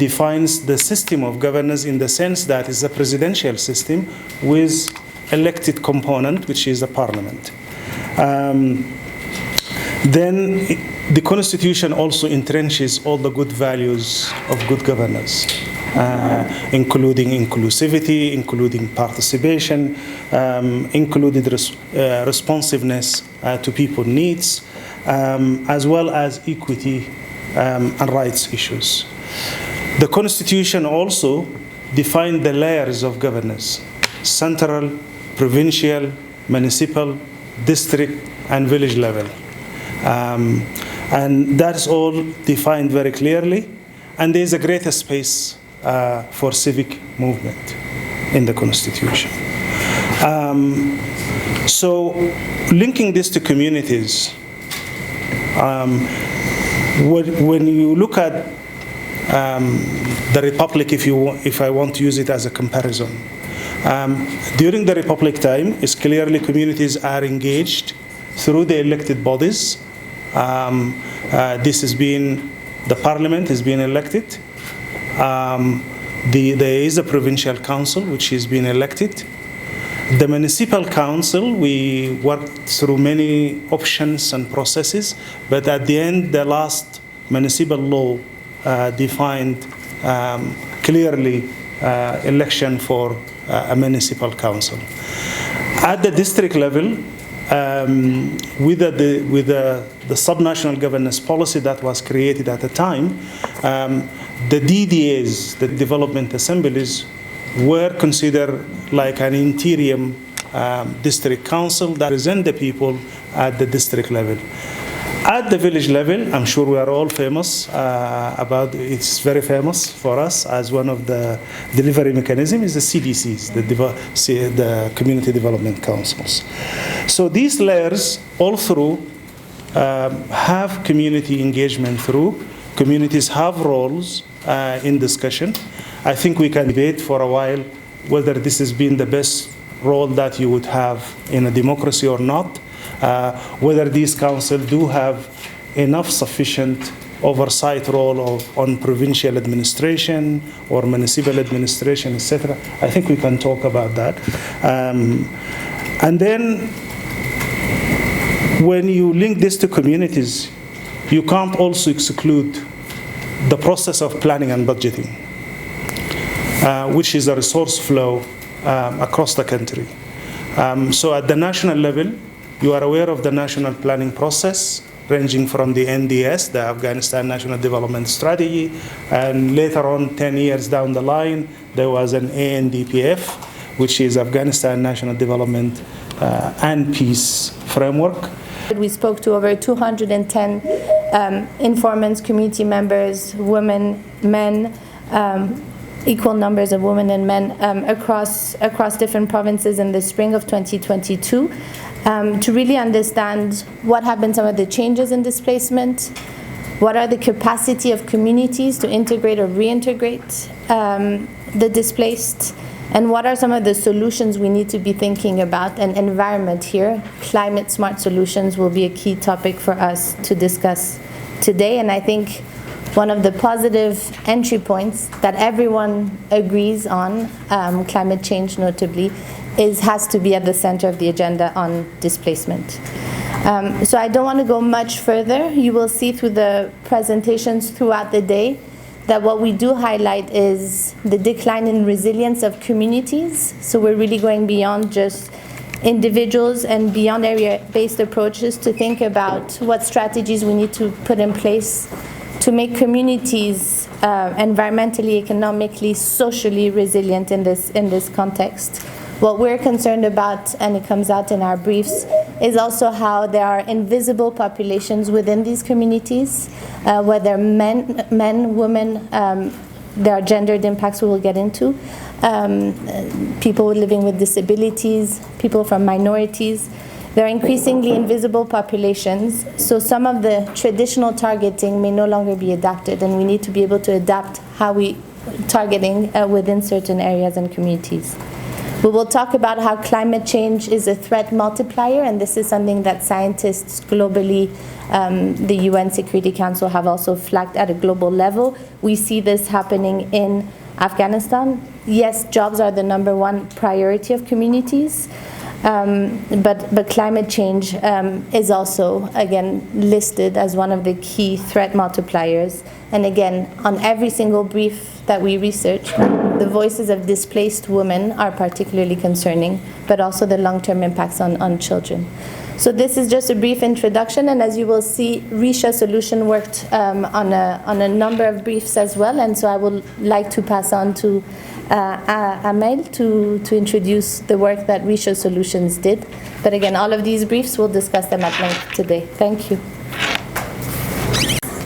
defines the system of governance in the sense that it's a presidential system with elected component, which is the parliament. Then the Constitution also entrenches all the good values of good governance, including inclusivity, including participation, including responsiveness to people's needs, as well as equity and rights issues. The Constitution also defined the layers of governance: central, provincial, municipal, district, and village level. And that's all defined very clearly, and there's a greater space for civic movement in the Constitution. So linking this to communities, when you look at the Republic, if I want to use it as a comparison, during the Republic time, it's clearly communities are engaged through the elected bodies. This has been, the parliament has been elected. There is a provincial council which has been elected. The municipal council, we worked through many options and processes, but at the end, the last municipal law defined clearly election for a municipal council. At the district level, with the subnational governance policy that was created at the time, the DDAs, the development assemblies, were considered like an interim district council that represent the people at the district level. At the village level, I'm sure we are all famous about, it's very famous for us as one of the delivery mechanisms is the CDCs, the Community Development Councils. So these layers all through have community engagement through. Communities have roles in discussion. I think we can debate for a while whether this has been the best role that you would have in a democracy or not. Whether these councils do have enough sufficient oversight role on provincial administration or municipal administration, etc. I think we can talk about that. And then when you link this to communities, you can't also exclude the process of planning and budgeting, which is a resource flow across the country. So at the national level, you are aware of the national planning process, ranging from the NDS, the Afghanistan National Development Strategy, and later on, 10 years down the line, there was an ANDPF, which is Afghanistan National Development and Peace Framework. We spoke to over 210 informants, community members, women, men, equal numbers of women and men across different provinces in the spring of 2022 to really understand what have been some of the changes in displacement, what are the capacity of communities to integrate or reintegrate the displaced, and what are some of the solutions we need to be thinking about. And environment here, climate smart solutions will be a key topic for us to discuss today. And I think one of the positive entry points that everyone agrees on, climate change notably, has to be at the center of the agenda on displacement. So I don't want to go much further. You will see through the presentations throughout the day that what we do highlight is the decline in resilience of communities. So we're really going beyond just individuals and beyond area-based approaches to think about what strategies we need to put in place to make communities environmentally, economically, socially resilient in this context. What we're concerned about, and it comes out in our briefs, is also how there are invisible populations within these communities, whether men, women, there are gendered impacts we will get into, people living with disabilities, people from minorities. They're increasingly invisible populations, so some of the traditional targeting may no longer be adapted, and we need to be able to adapt how we targeting within certain areas and communities. We will talk about how climate change is a threat multiplier, and this is something that scientists globally, the UN Security Council, have also flagged at a global level. We see this happening in Afghanistan. Yes, jobs are the #1 priority of communities, but climate change is also, again, listed as one of the key threat multipliers. And again, on every single brief that we research, the voices of displaced women are particularly concerning, but also the long-term impacts on children. So this is just a brief introduction, and as you will see, Risha Solution worked on a number of briefs as well, and so I would like to pass on to Amel to introduce the work that Risha Solutions did. But again, all of these briefs, we'll discuss them at length today. Thank you.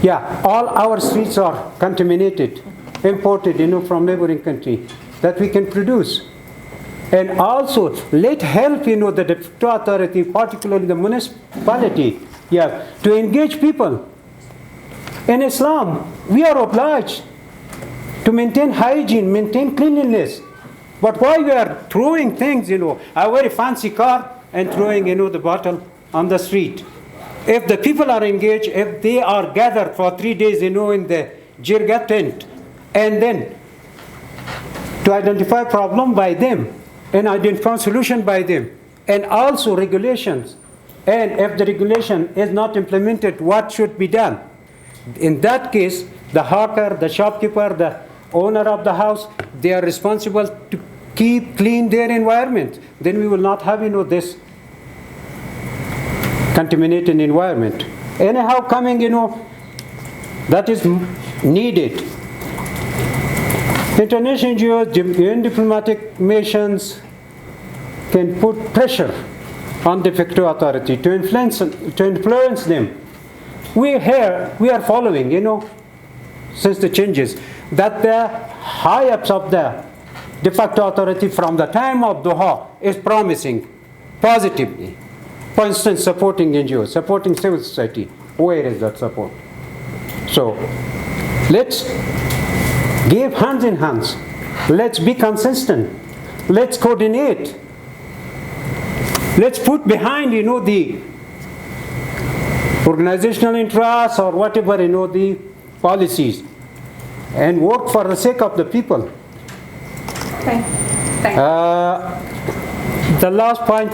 Yeah, all our streets are contaminated, imported, from neighboring country that we can produce. And also, let help, the district authority, particularly the municipality, to engage people. In Islam, we are obliged to maintain hygiene, maintain cleanliness. But why we are throwing things, a very fancy car and throwing, the bottle on the street? If the people are engaged, if they are gathered for 3 days, in the jirga tent, and then to identify problem by them, and identify solution by them, and also regulations. And if the regulation is not implemented, what should be done? In that case, the hawker, the shopkeeper, the owner of the house, they are responsible to keep clean their environment. Then we will not have, this contaminated environment. Anyhow, coming, that is needed. International NGOs, UN diplomatic missions can put pressure on the effective authority to influence them. We are following, since the changes, that the high-ups of the de facto authority from the time of Doha is promising positively. For instance, supporting NGOs, supporting civil society. Where is that support? So, let's give hands in hands. Let's be consistent. Let's coordinate. Let's put behind, the organizational interests or whatever, the policies, and work for the sake of the people. Okay. Thank you. The last point,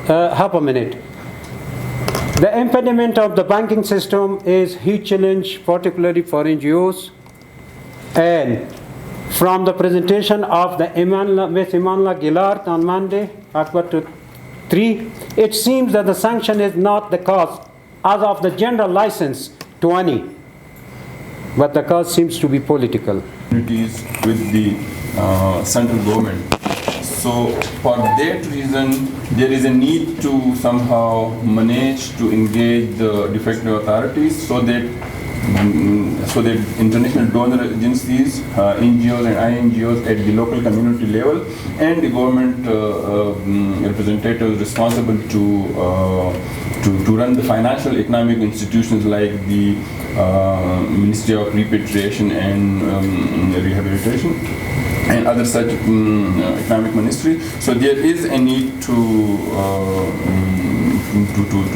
half a minute. The impediment of the banking system is a huge challenge, particularly for NGOs. And from the presentation of the Ms. Imanla Gillard on Monday, October 3, it seems that the sanction is not the cause as of the general license 20, but the cause seems to be political. With the central government. So for that reason, there is a need to somehow manage to engage the de facto authorities so that international donor agencies, NGOs and INGOs at the local community level, and the government representatives responsible to run the financial economic institutions like the Ministry of Repatriation and Rehabilitation and other such economic ministry. So there is a need to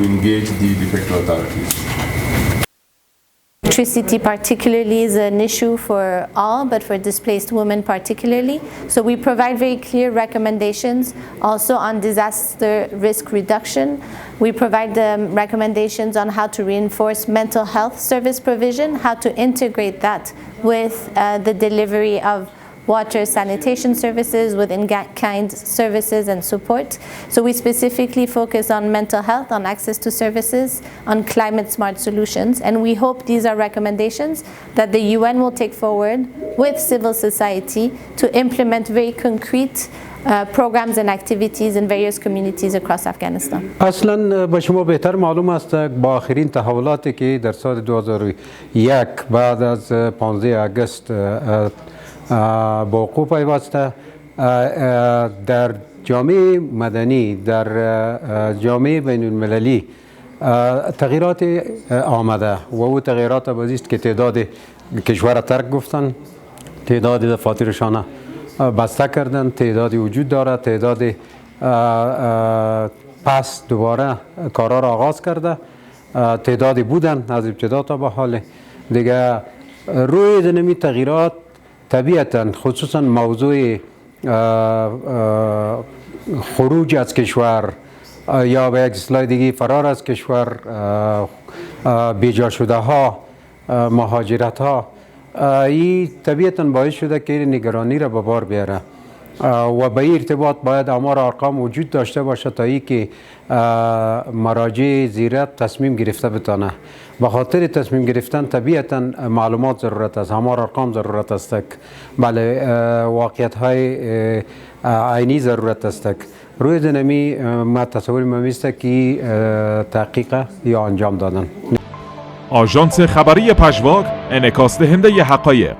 engage the de facto authorities. Electricity particularly is an issue for all, but for displaced women particularly. So we provide very clear recommendations also on disaster risk reduction. We provide recommendations on how to reinforce mental health service provision, how to integrate that with the delivery of water sanitation services, with in-kind services and support. So we specifically focus on mental health, on access to services, on climate smart solutions, and we hope these are recommendations that the UN will take forward with civil society to implement very concrete programs and activities in various communities across Afghanistan. اصلا به شما بهتر معلوم است با آخرین تحولاتی که در سال 2001 بعد از 15 آگوست با وقوع پیوسته در جامعه مدنی، در جامعه بین المللی تغییرات آمده و او تغییرات بازی است که تعداد کشور ترک گفتن، تعداد دفاترشان بسته کردن، تعدادی وجود داره، تعداد پس دوباره کارا را آغاز کرده، تعدادی بودن از ابتدا تا به حال دیگه. روی دنمی تغییرات طبیعتا خصوصا موضوع خروج از کشور یا به یک اصطلاح دیگه فرار از کشور، بیجا شده ها، مهاجرت ها، این طبیعتا باعث شده که نگرانی را به بار بیاره و به این ارتباط باید آمار ارقام وجود داشته باشه تا ای که مراجع زیرت تصمیم گرفته بتانه. به خاطر تصمیم گرفتن طبیعتا معلومات ضرورت است، آمار ارقام ضرورت است، بله واقعیت های عینی ضرورت است. روی دنمی ما تصور میست که تحقیق یا انجام دادن. آژانس خبری پژواک انعکاس دهنده حقایق.